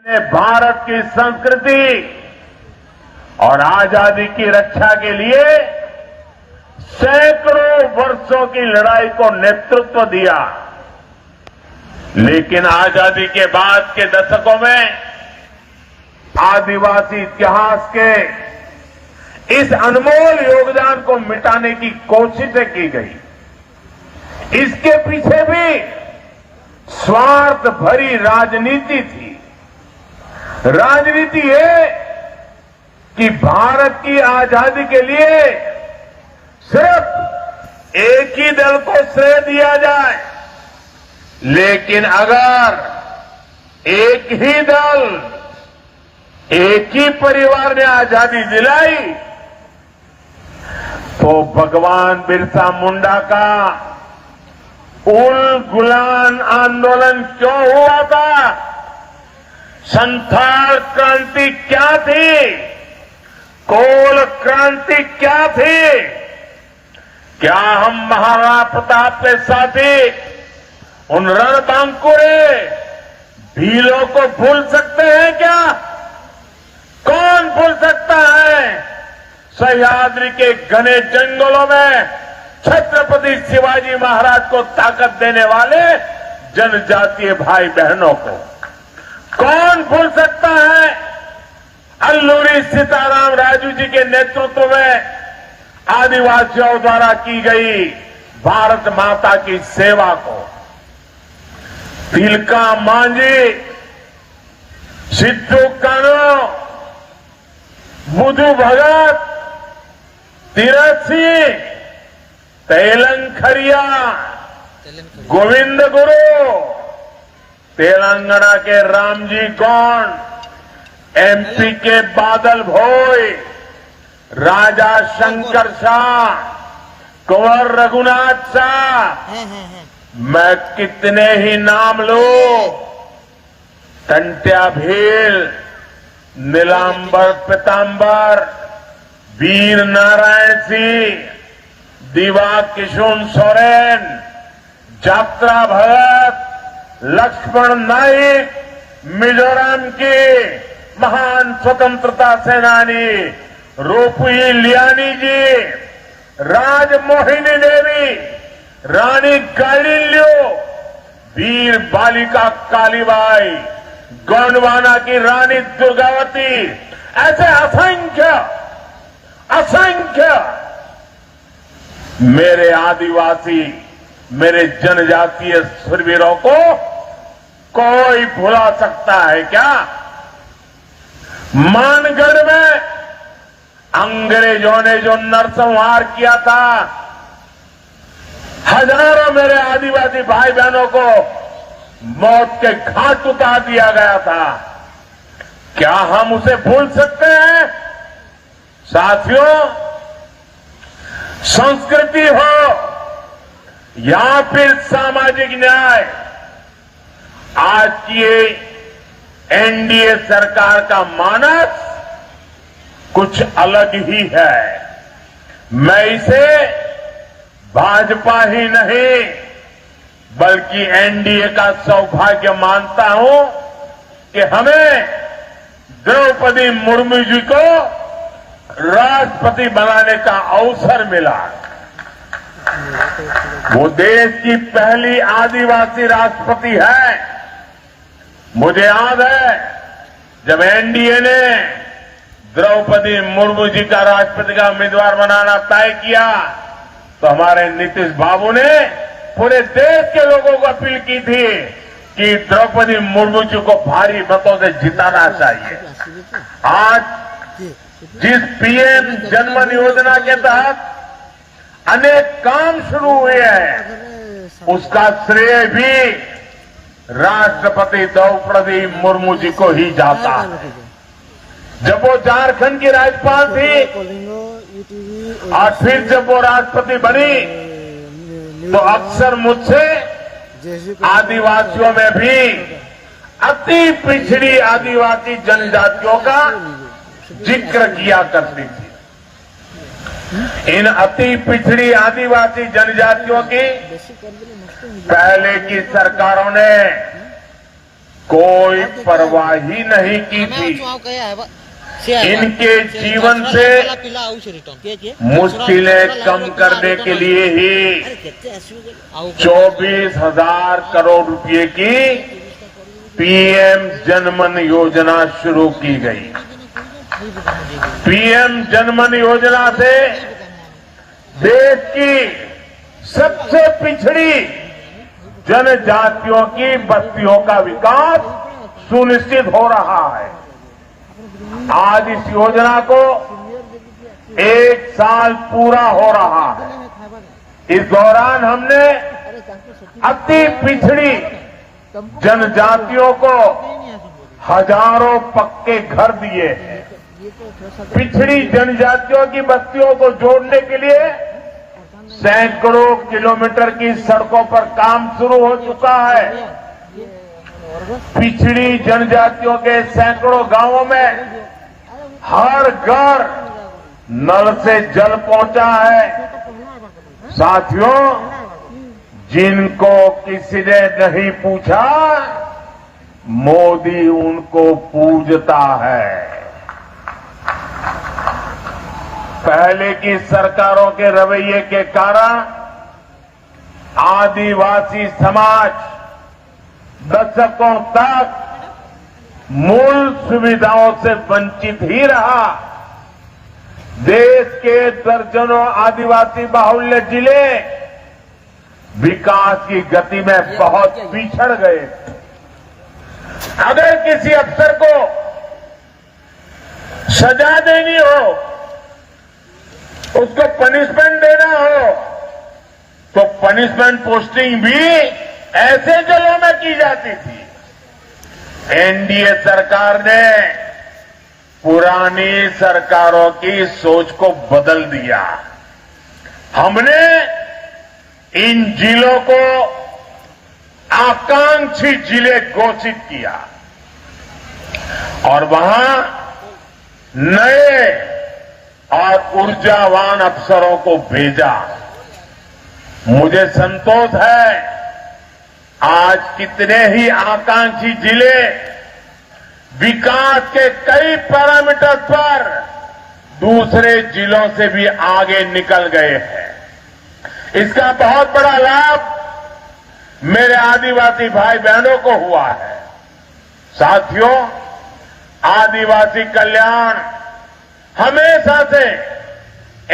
ने भारत की संस्कृति और आजादी की रक्षा के लिए सैकड़ों वर्षों की लड़ाई को नेतृत्व दिया। लेकिन आजादी के बाद के दशकों में आदिवासी इतिहास के इस अनमोल योगदान को मिटाने की कोशिशें की गई। इसके पीछे भी स्वार्थ भरी राजनीति थी। राजनीति है कि भारत की आजादी के लिए सिर्फ एक ही दल को श्रेय दिया जाए, लेकिन अगर एक ही दल, एक ही परिवार ने आजादी दिलाई तो भगवान बिरसा मुंडा का उल गुलान आंदोलन क्यों हुआ था? संथाल क्रांति क्या थी? कोल क्रांति क्या थी? क्या हम महाराणा प्रताप के साथी उन रणबांकुरे भीलों को भूल सकते हैं क्या? कौन भूल सकता है? सह्याद्री के घने जंगलों में छत्रपति शिवाजी महाराज को ताकत देने वाले जनजातीय भाई बहनों को कौन भूल सकता है? अल्लूरी सीताराम राजू जी के नेतृत्व में आदिवासियों द्वारा की गई भारत माता की सेवा को। तिलका मांझी, सिद्धू कानो, बुधु भगत, तीरथ सिंह, तेलंखरिया, गोविंद गुरु, तेलंगाना के रामजी गौंड, एमपी के बादल भोई, राजा शंकर शाह, कुंवर रघुनाथ शाह, मैं कितने ही नाम लूं। टंट्या भील, नीलांबर पीतांबर, वीर नारायण सिंह, दिवा किशुन सोरेन, जात्रा भगत, लक्ष्मण नाइक, मिजोरम की महान स्वतंत्रता सेनानी रूपी लियानी जी, राजमोहिनी देवी, रानी गालिल्यो, वीर बालिका कालीबाई, गोंडवाना की रानी दुर्गावती, ऐसे असंख्य असंख्य मेरे आदिवासी, मेरे जनजातीय शूरवीरों को कोई भुला सकता है क्या? मानगढ़ में अंग्रेजों ने जो नरसंहार किया था, हजारों मेरे आदिवासी भाई बहनों को मौत के घाट उतार दिया गया था। क्या हम उसे भूल सकते हैं? साथियों, संस्कृति हो या फिर सामाजिक न्याय, आज की एनडीए सरकार का मानस कुछ अलग ही है। मैं इसे भाजपा ही नहीं बल्कि एनडीए का सौभाग्य मानता हूं कि हमें द्रौपदी मुर्मू जी को राष्ट्रपति बनाने का अवसर मिला। वो देश की पहली आदिवासी राष्ट्रपति है। मुझे याद है जब एनडीए ने द्रौपदी मुर्मू जी का राष्ट्रपति का उम्मीदवार बनाना तय किया तो हमारे नीतीश बाबू ने पूरे देश के लोगों को अपील की थी कि द्रौपदी मुर्मू जी को भारी मतों से जिताना चाहिए। आज जिस पीएम जनमन योजना के तहत अनेक काम शुरू हुए हैं, उसका श्रेय भी राष्ट्रपति द्रौपदी मुर्मू जी को ही जाता है। जब वो झारखंड की राज्यपाल थी और फिर जब वो राष्ट्रपति बनी तो अक्सर मुझसे आदिवासियों में भी अति पिछड़ी आदिवासी जनजातियों का जिक्र किया करती थी। इन अति पिछड़ी आदिवासी जनजातियों की पहले की सरकारों ने कोई परवाह ही नहीं की थी। इनके जीवन से मुश्किलें कम करने के लिए ही 24,000 करोड़ रुपए की पीएम जनमन योजना शुरू की गई। पीएम जनमन योजना से देश की सबसे पिछड़ी जनजातियों की बस्तियों का विकास सुनिश्चित हो रहा है। आज इस योजना को 1 साल पूरा हो रहा है। इस दौरान हमने अति पिछड़ी जनजातियों को हजारों पक्के घर दिए हैं। पिछड़ी जनजातियों की बस्तियों को जोड़ने के लिए सैकड़ों किलोमीटर की सड़कों पर काम शुरू हो चुका है। पिछड़ी जनजातियों के सैकड़ों गांवों में हर घर नल से जल पहुंचा है। साथियों, जिनको किसी ने नहीं पूछा, मोदी उनको पूजता है। पहले की सरकारों के रवैये के कारण आदिवासी समाज दशकों तक मूल सुविधाओं से वंचित ही रहा। देश के दर्जनों आदिवासी बाहुल्य जिले विकास की गति में बहुत पिछड़ गए। अगर किसी अफसर को सजा देनी हो, उसको पनिशमेंट देना हो, तो पनिशमेंट पोस्टिंग भी ऐसे जिलों में की जाती थी। एनडीए सरकार ने पुरानी सरकारों की सोच को बदल दिया। हमने इन जिलों को आकांक्षी जिले घोषित किया और वहां नए और ऊर्जावान अफसरों को भेजा। मुझे संतोष है, आज कितने ही आकांक्षी जिले विकास के कई पैरामीटर पर दूसरे जिलों से भी आगे निकल गए हैं। इसका बहुत बड़ा लाभ मेरे आदिवासी भाई बहनों को हुआ है। साथियों, आदिवासी कल्याण हमेशा से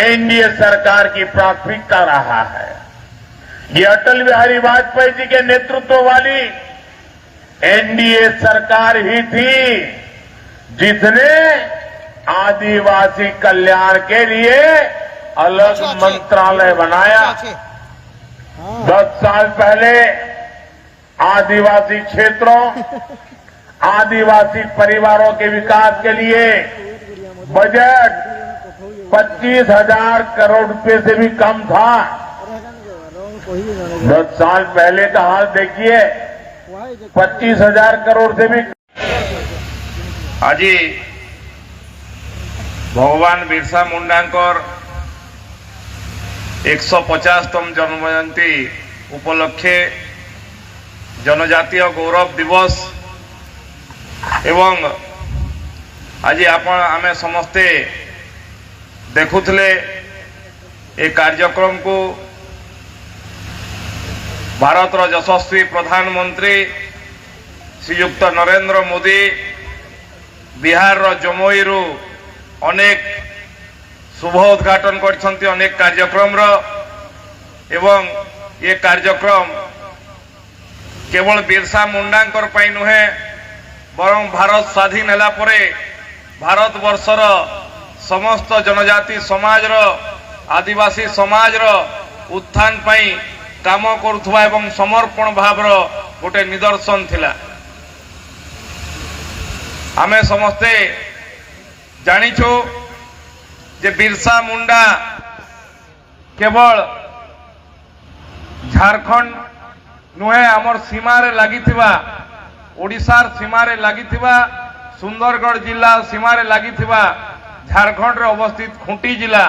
एनडीए सरकार की प्राथमिकता रहा है। ये अटल बिहारी वाजपेयी जी के नेतृत्व वाली एनडीए सरकार ही थी जिसने आदिवासी कल्याण के लिए अलग मंत्रालय बनाया। 10 साल पहले आदिवासी क्षेत्रों, आदिवासी परिवारों के विकास के लिए बजट 25,000 करोड़ रुपए से भी कम था। 10 साल पहले का हाल देखिए, 25,000 करोड़ से भी। आज भगवान बिरसा मुंडांकर 150तम जन्म जयंती उपलक्षे जनजातीय गौरव दिवस एवं आज आमे समस्ते देखुले ए कार्यक्रम को भारत यशस्वी प्रधानमंत्री श्रीयुक्त नरेंद्र मोदी बिहार जमुई अनेक शुभ उद्घाटन करछंती अनेक कार्यक्रम एवं ये कार्यक्रम केवल बिरसा मुंडांकर पई नुहे बरं भारत स्वाधीन होला परे भारत वर्षर समस्त जनजाति समाज आदिवासी समाज उत्थान पई काम करुवा एवं समर्पण भावर गोटे निदर्शन थिला। आमे समस्ते जानिछु जे बिरसा मुंडा केवल झारखंड नुहे आमर सीमारे लागिथिबा ओडिशार सीमारे लागिथिबा सुंदरगढ़ जिला सीमारे लागिथिबा झारखंड रे अवस्थित खूंटी जिला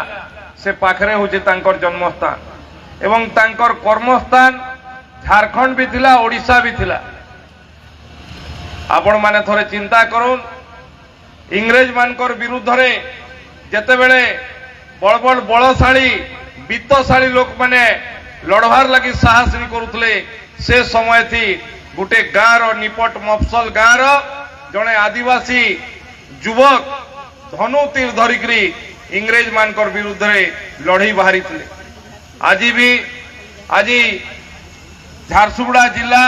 से पाखरे होचे तांकर जन्मस्थान एवं तांकर कर्मस्थान झारखंड भी थिला ओडिशा भी थिला। आपण माने थोड़े चिंता करूं इंग्रेज मानकर विरुद्ध रे जेते बेले बड़ बड़ बलशाली वित्तशाली लोक माने लड़वार लगी साहस नहीं करुले से समय थी गोटे गाँव रो निपट मफसल गाँव रो जड़े आदिवासी युवक धनु तीर धरिकी इंग्रेज मानकर विरुद्ध रे लड़ई बाहरी आज भी आज झारसुगुड़ा जिला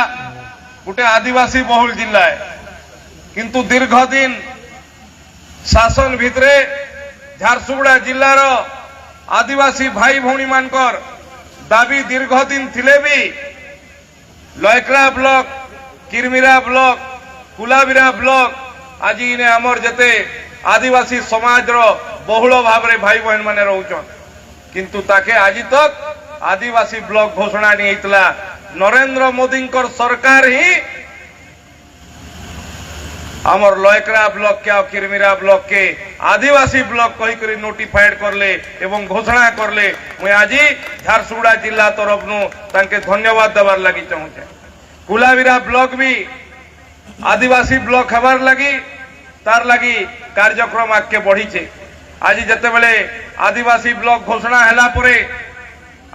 गोटे आदिवासी बहुल जिला है किंतु दीर्घ दिन शासन भितरे झारसुगुड़ा जिलार आदिवासी भाई भौणी मानकर दाबी दीर्घ दिन थिले भी लयक्रा ब्लॉक किरमिरा ब्लॉक कुलाबिरा ब्लॉक आज इने आमर जते आदिवासी समाज रो बहुल भाव रे भाई बहन माने रहउछन किंतु ताके आज तक आदिवासी ब्लॉक घोषणा नहीं होता नरेंद्र मोदी सरकार ही आमर लयक्रा ब्लॉक के और किरमिरा ब्लॉक के आदिवासी ब्लॉक कही नोटिफाइड करले एवं घोषणा करले मुझे आज झारसुगुड़ा जिला तरफ तांके धन्यवाद देवार लगी चाहूचे कुलाबिरा ब्लॉक भी आदिवासी ब्लॉक हबार लगी तार लगी कार्यक्रम आगे बढ़ी आज जिते बेले आदिवासी ब्लॉक घोषणा हैला परे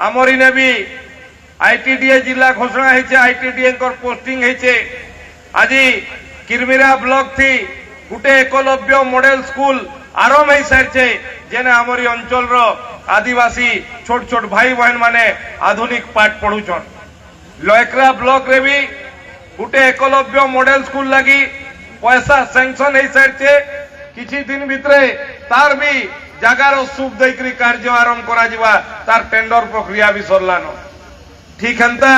आमरी ने भी आईटीडीए जिला घोषणा है आईटीडीए पोस्टिंग है आज किरमिरा ब्लॉक थी गोटे एकलव्य मॉडल स्कूल आरंभ हो सारी जेने आमरी अंचल रो आदिवासी छोट छोट भाई बहन माने आधुनिक पाठ पढ़ुछन लयक्रा ब्लॉक रे भी गोटे एकलव्य मॉडल स्कूल लगी पैसा सैंक्शन हो सारी किछि दिन भितरे तार भी जगार सुख देकरी कार्य आरंभ करा जिवा तार टेंडर प्रक्रिया भी सरलान ठीक हंता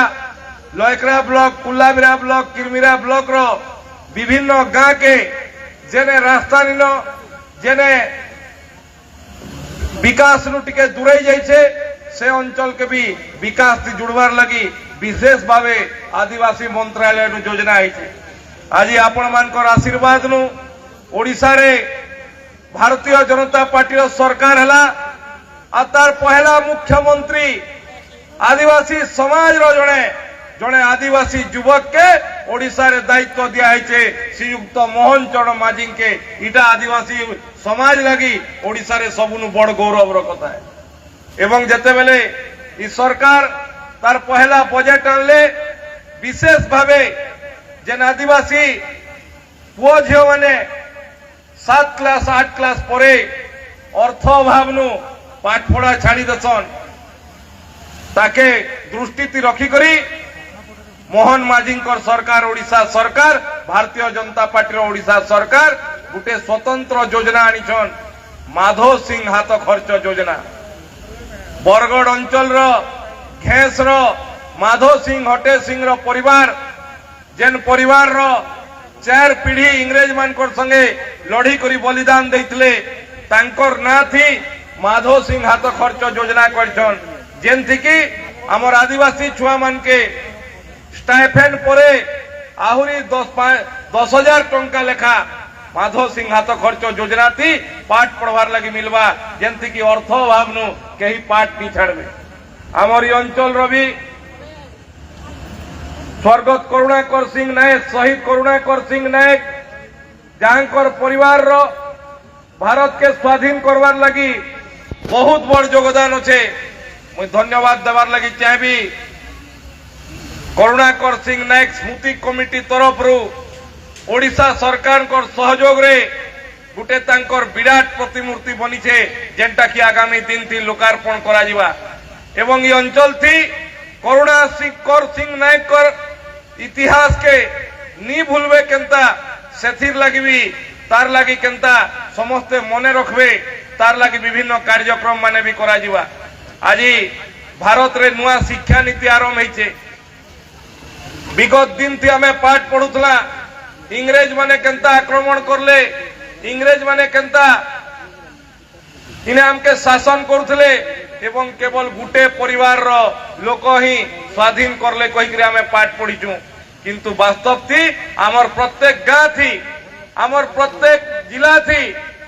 लयक्रा ब्लॉक कुलाबिरा ब्लॉक किरमिरा ब्लॉक रो विभिन्न गाँ के जेने रास्ता निन जेने विकास नु टिके दूरे जाइछे से अंचल के भी विकास थी जुड़वार लगी विशेष भावे आदिवासी मंत्रालय नु योजना है आज आपण मानकर आशीर्वाद नु ओडिशा रे भारतीय जनता पार्टी रो सरकार हला आ तार पहला मुख्यमंत्री आदिवासी समाज रो जड़े आदिवासी युवक के ओडिशा रे दायित्व दिया है श्रीयुक्त मोहन चरण माझी के इटा आदिवासी समाज लगी ओडिशा रे सबुनु बड़ गौरव रो कथा है एवं जते बेले ई सरकार तार पहला बजट आनले विशेष भावे जेन आदिवासी पुओ झियो माने 7 क्लास 8 क्लास परे अर्थ अभाव नु पाठ पढ़ा छाड़ी दसन ताके दृष्टि रखी करी मोहन माझी सरकार ओडिशा सरकार भारतीय जनता पार्टी ओडिशा सरकार गोटे स्वतंत्र योजना आनिछन माधव सिंह हाथ खर्च योजना बरगढ़ अंचल रो घेस रो माधव सिंह हटे सिंह रो परिवार जेन परिवार रो 4 पीढ़ी इंग्रेज मानकर संगे लड़ी करी बलिदान देइतले तांकर ना थी माधव सिंह हाथ खर्च योजना करछन जेनथि कि हमर आदिवासी छुआ मान के स्टाइफेंड परे आहुरी 10,000 टंका लेखा माधव सिंह हाथ खर्च योजना थी पाठ पढ़वार लगी मिलवा जेनथि कि अर्थ अभाव नु कहीं पाठ नहीं छाड़बे आमरी अंचल रवि स्वर्गत करुणाकर सिंह नायक शहीद करुणाकर सिंह नायक जहांकर परिवार रो भारत के स्वाधीन करवार लगी बहुत बड़ योगदान अच्छे मुझे धन्यवाद देवार लगी चाहबी करुणाकर सिंह नायक स्मृति कमिटी तरफ रु ओडिशा सरकार सहयोग रे गुटे तांकर विराट प्रतिमूर्ति बनी छे जेंटा कि आगामी दिन थी लोकार्पण करा जिवा एवं ये अंचल थी करुणाकर सिंह नायक कर इतिहास के नी भूलबे केंता सेथिर लगी भी तार लगी केंता समस्ते मने रखबे तार लगी विभिन्न कार्यक्रम माने भी करा जिवा आज भारत रे नुआ शिक्षा नीति आरंभ होइछे विगत दिन थी हमें पाठ पढ़ुतला इंग्रेज माने केंता आक्रमण करले इंग्रेज माने केंता इने हमके शासन करुले एवं केवल गुटे परिवार रो लोक ही स्वाधीन करले कही हमें पाठ पढ़ीचु किंतु वास्तव थी आमर प्रत्येक गाँ थी आमर प्रत्येक जिला थी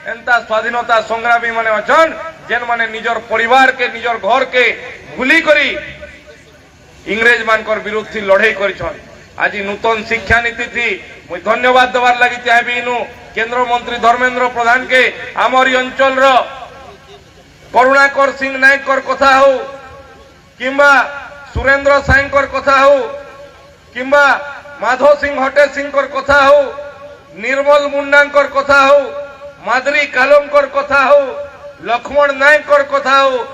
एंता स्वाधीनता संग्रामी माने अछन जेन माने निजर परिवार के निजर घर के भूली करी इंग्रेज मानकर विरुद्ध थी लड़ाई करिछन आज नूतन शिक्षा नीति थी मुझे धन्यवाद देवार लगी चाहे इनु केंद्र मंत्री धर्मेंद्र प्रधान के आमरी अंचल करुणाकर सिंह नायक कथा हो किंबा सुरेंद्र साईं कथा हो किंबा माधव सिंह हटे सिंह कथा हो निर्मल मुंडा कथा हो मादरी कालंकर कथा हो लक्ष्मण नायक कथा हो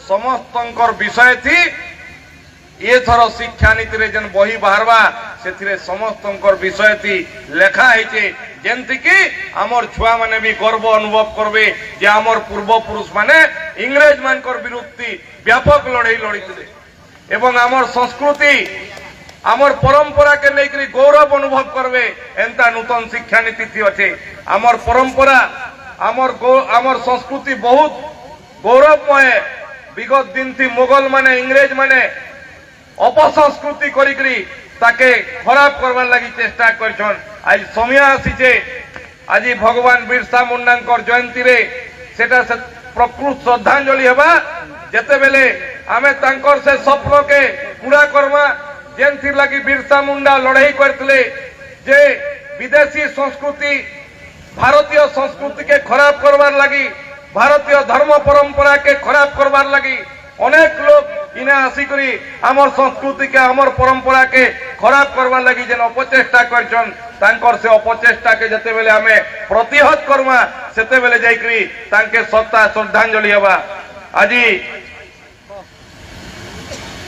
समस्त विषय थी ये थर शिक्षा नीति रे जन बही बाहरवा से समस्त विषय थी लेखा है जेमती कि आमर छुआ माने भी गर्व अनुभव करबे जे आमर पूर्वपुरुष माने इंग्रेज मान विरुद्ध व्यापक लड़ाई लड़ी एवं आमर संस्कृति आमर परंपरा के लेकर गौरव अनुभव करबे एंता नूतन शिक्षा नीति थी अच्छे आमर परंपरा आमर संस्कृति बहुत गौरवमय विगत दिन थी मुगल माने इंग्रेज माने अपसंस्कृति करी ताके खराब करवार लगी चेष्टा करछन आज समय आसीचे आज भगवान बिरसा मुंडा जयंती रे सेटा से प्रकृत श्रद्धांजलि हेबा जेते बेले आमे तांकर से स्वप्न के पूरा करवा जेंथि लगी बिरसा मुंडा लड़ाई करथिले जे विदेशी संस्कृति भारतीय संस्कृति के खराब करवार लगी भारतीय धर्म परंपरा के खराब करवार लगी अनेक लोग इने आसिकरी आमर संस्कृति के आमर परंपरा के खराब करवार लगी जेन अपचेष्टा करछन तांकर से अपचेष्टा के जते बेले आमे प्रतिहत करवा सेते बेले जाइकरी तांके सत्ता श्रद्धांजलि हेबा आज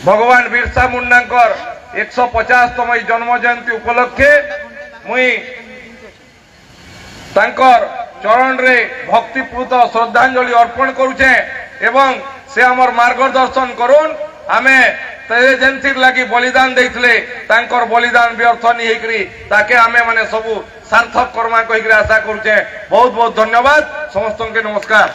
भगवान बिरसा मुंडांकर 150तम जन्म जयंती उपलक्षे मुई तांकर चरण रे भक्तिपूत श्रद्धांजलि अर्पण करुचे एवं से आमर मार्गदर्शन करुन आमे जेंथि लगी बलिदान देइथिले तांकर बलिदान व्यर्थ नहीं हेकरी ताके आमे माने सबु सार्थक कर्मा कहिकरी आशा करुचे बहुत बहुत धन्यवाद समस्त के नमस्कार।